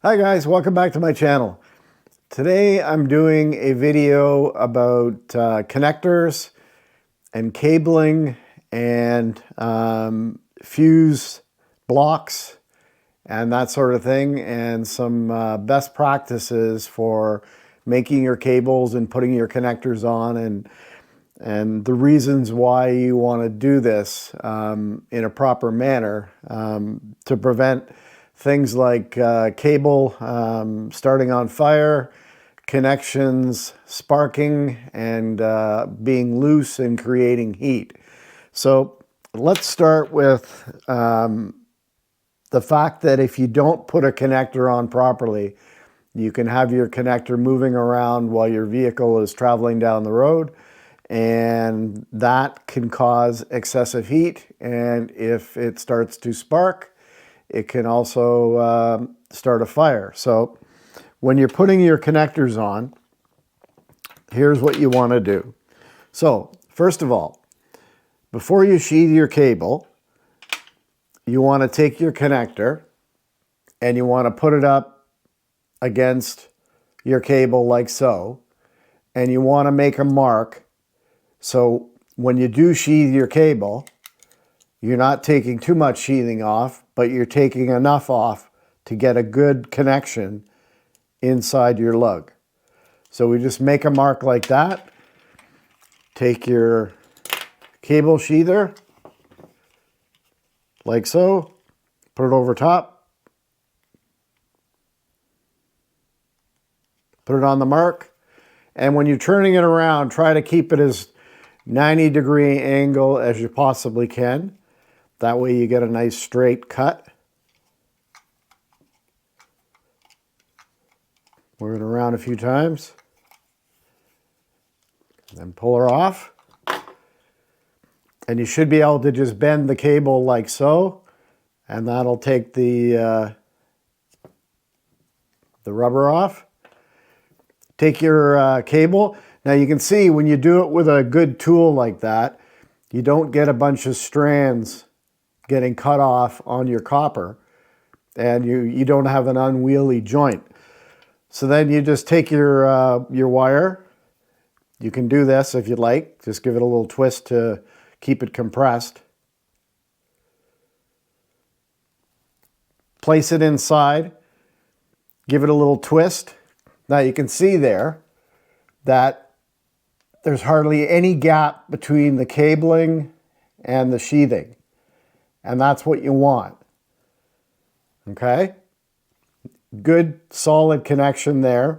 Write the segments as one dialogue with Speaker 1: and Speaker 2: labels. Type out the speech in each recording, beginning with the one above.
Speaker 1: Hi guys, welcome back to my channel. Today I'm doing a video about connectors and cabling and fuse blocks and that sort of thing, and some best practices for making your cables and putting your connectors on, and the reasons why you want to do this in a proper manner to prevent things like cable starting on fire, connections sparking and being loose and creating heat. So let's start with the fact that if you don't put a connector on properly, you can have your connector moving around while your vehicle is traveling down the road, and that can cause excessive heat, and if it starts to spark, it can also start a fire. So when you're putting your connectors on, here's what you want to do. So first of all, before you sheathe your cable, you want to take your connector and you want to put it up against your cable like so, and you want to make a mark so when you do sheathe your cable, you're not taking too much sheathing off, but you're taking enough off to get a good connection inside your lug. So we just make a mark like that. Take your cable sheather, like so, put it over top, put it on the mark, and when you're turning it around, try to keep it as 90-degree angle as you possibly can. That way you get a nice straight cut. Move it around a few times. Then pull her off. And you should be able to just bend the cable like so, and that'll take the rubber off. Take your cable. Now you can see when you do it with a good tool like that, you don't get a bunch of strands getting cut off on your copper, and you don't have an unwieldy joint. So then you just take your wire. You can do this if you'd like. Just give it a little twist to keep it compressed. Place it inside. Give it a little twist. Now you can see there that there's hardly any gap between the cabling and the sheathing. And that's what you want. Okay? Good solid connection there.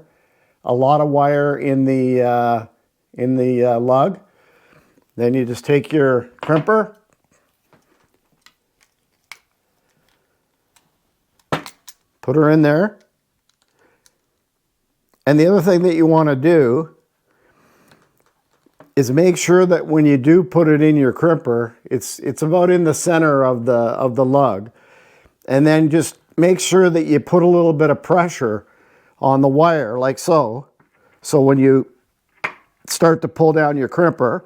Speaker 1: A lot of wire in the lug. Then you just take your crimper, put her in there. And the other thing that you want to do is make sure that when you do put it in your crimper, it's about in the center of the lug. And then just make sure that you put a little bit of pressure on the wire like so. So when you start to pull down your crimper,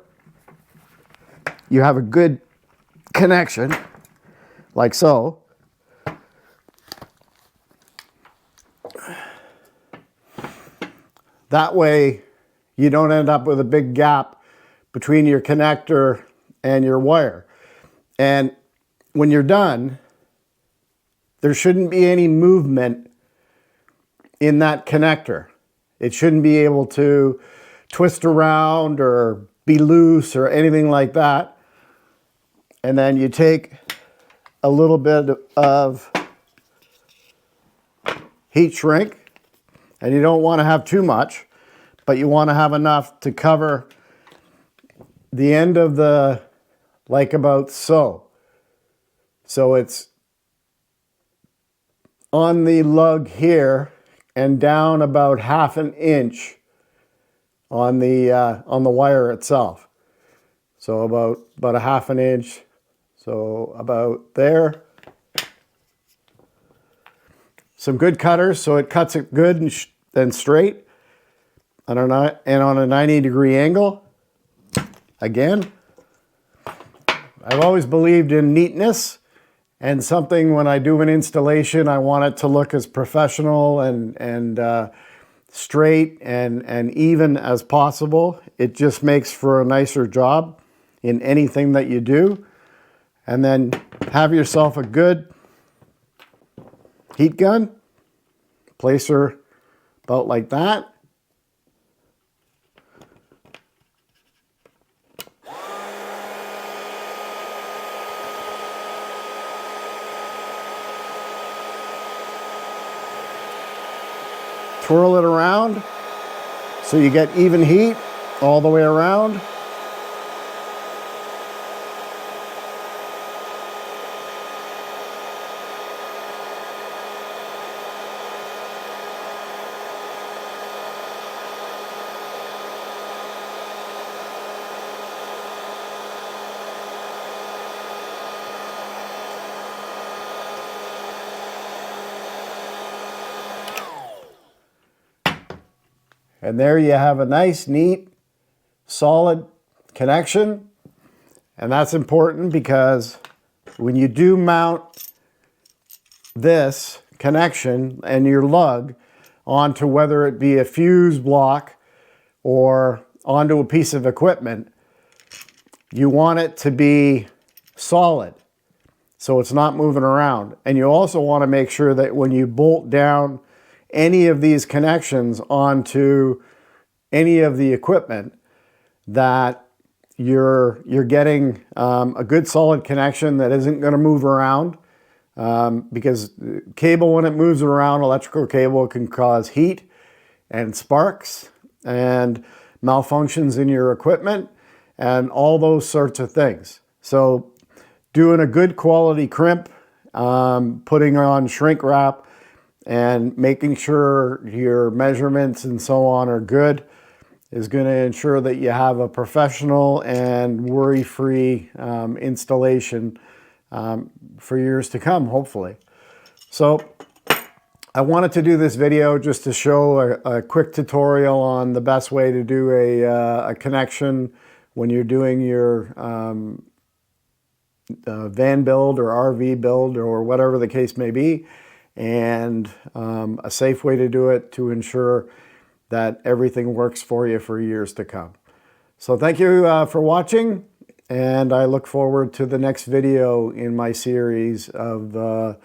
Speaker 1: you have a good connection like so. That way you don't end up with a big gap between your connector and your wire. And when you're done, there shouldn't be any movement in that connector. It shouldn't be able to twist around or be loose or anything like that. And then you take a little bit of heat shrink, and you don't want to have too much, but you want to have enough to cover the end of the, like about so. So it's on the lug here and down about 1/2 inch on the wire itself. So about 1/2 inch. So about there. Some good cutters, so it cuts it good and straight, and on a 90-degree angle. Again, I've always believed in neatness, and something when I do an installation, I want it to look as professional and straight and even as possible. It just makes for a nicer job in anything that you do. And then have yourself a good heat gun. Place her about like that. Twirl it around so you get even heat all the way around. And there you have a nice, neat, solid connection. And that's important because when you do mount this connection and your lug onto whether it be a fuse block or onto a piece of equipment, you want it to be solid so it's not moving around. And you also want to make sure that when you bolt down any of these connections onto any of the equipment, that you're getting a good solid connection that isn't going to move around, because cable, when it moves around, electrical cable, can cause heat and sparks and malfunctions in your equipment and all those sorts of things. So doing a good quality crimp, putting on shrink wrap, and making sure your measurements and so on are good is going to ensure that you have a professional and worry-free installation for years to come, hopefully. So I wanted to do this video just to show a quick tutorial on the best way to do a connection when you're doing your van build or RV build or whatever the case may be, and a safe way to do it to ensure that everything works for you for years to come. So thank you for watching, and I look forward to the next video in my series of the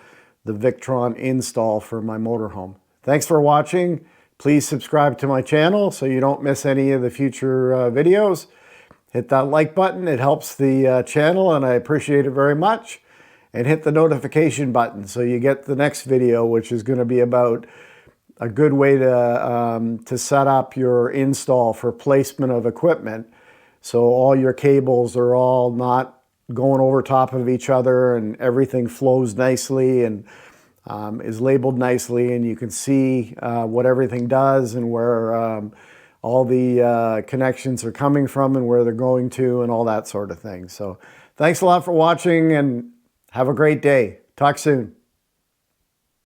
Speaker 1: Victron install for my motorhome. Thanks for watching. Please subscribe to my channel so you don't miss any of the future videos. Hit that like button, it helps the channel and I appreciate it very much. And hit the notification button so you get the next video, which is going to be about a good way to set up your install for placement of equipment, so all your cables are all not going over top of each other and everything flows nicely and is labeled nicely, and you can see what everything does and where all the connections are coming from and where they're going to and all that sort of thing. So thanks a lot for watching and have a great day. Talk soon.